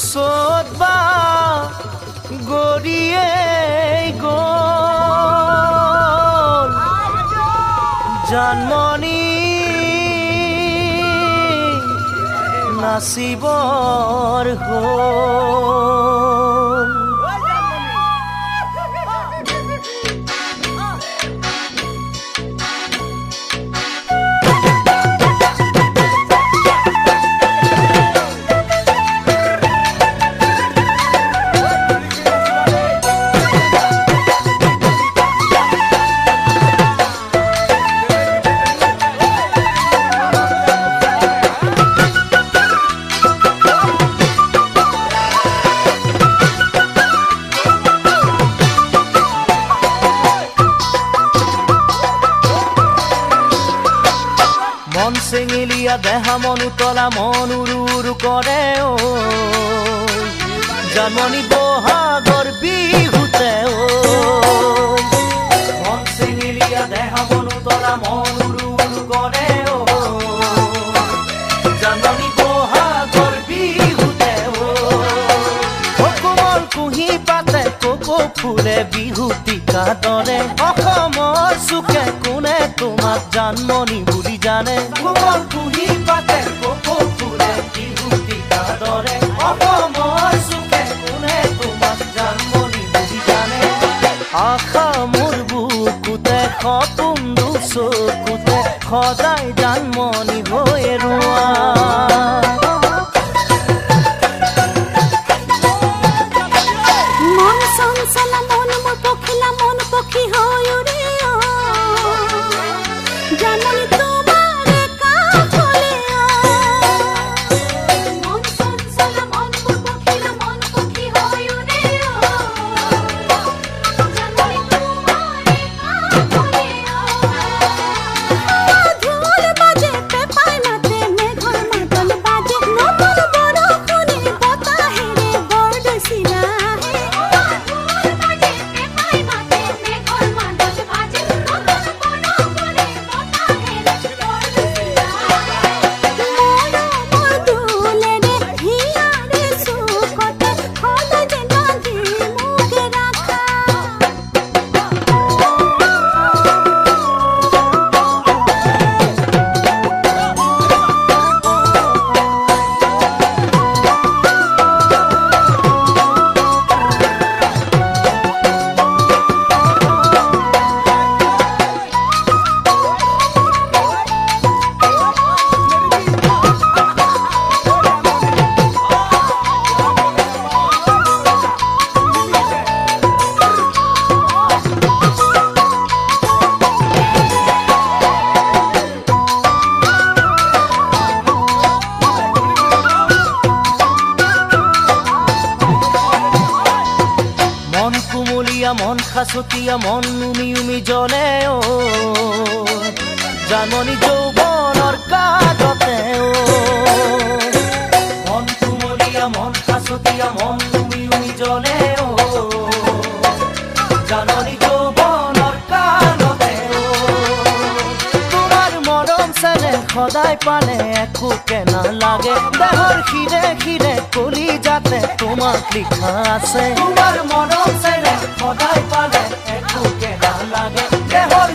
সোদবা গড়িয়ে গল জানমণি নাচিবৰ হ'ল মন চেঙেলীয়া দেহা মন উতলা মন উৰু উৰু কৰে ঐ জানমণি বহাগৰ বিহুতে ঐ মন চেঙেলীয়া দেহা মন উতলা মন উৰু উৰু কৰে ঐ জানমণি বহাগৰ বিহুতে ঐ কোমল কুঁহি পাতে কপৌ ফুলে বিহুতিকা দৰে অসমৰ চুকে কোনে তোমাক জানমণি বুলি জানে কোমল কুঁহি পাতে কপৌ ফুলে বিহুতিকা দৰে অসমৰ চুকে কোনে তোমাক জানমণি বুলি জানে আশা মোৰ বুকুতে সপোন চকুতে সদায় জানমণি হৈ ৰোৱা মন খাচতীয়া মন উমি উমি জ্বলে ও জানমণি যৌৱনৰ কাজতে ও মন কুমলীয়া মন খাচতীয়া মন উমি উমি জ্বলে ও জানমণি যৌৱনৰ কাজতে ও তোমাৰ মৰম চেনেহ সদায় পালে একোকে নালাগে দেহৰ শিৰে শিৰে কলি যাতে তোমাক লিখা আছে তোমাৰ মৰম চেনেহ সদায় পালে একোকে নালাগে দেহৰ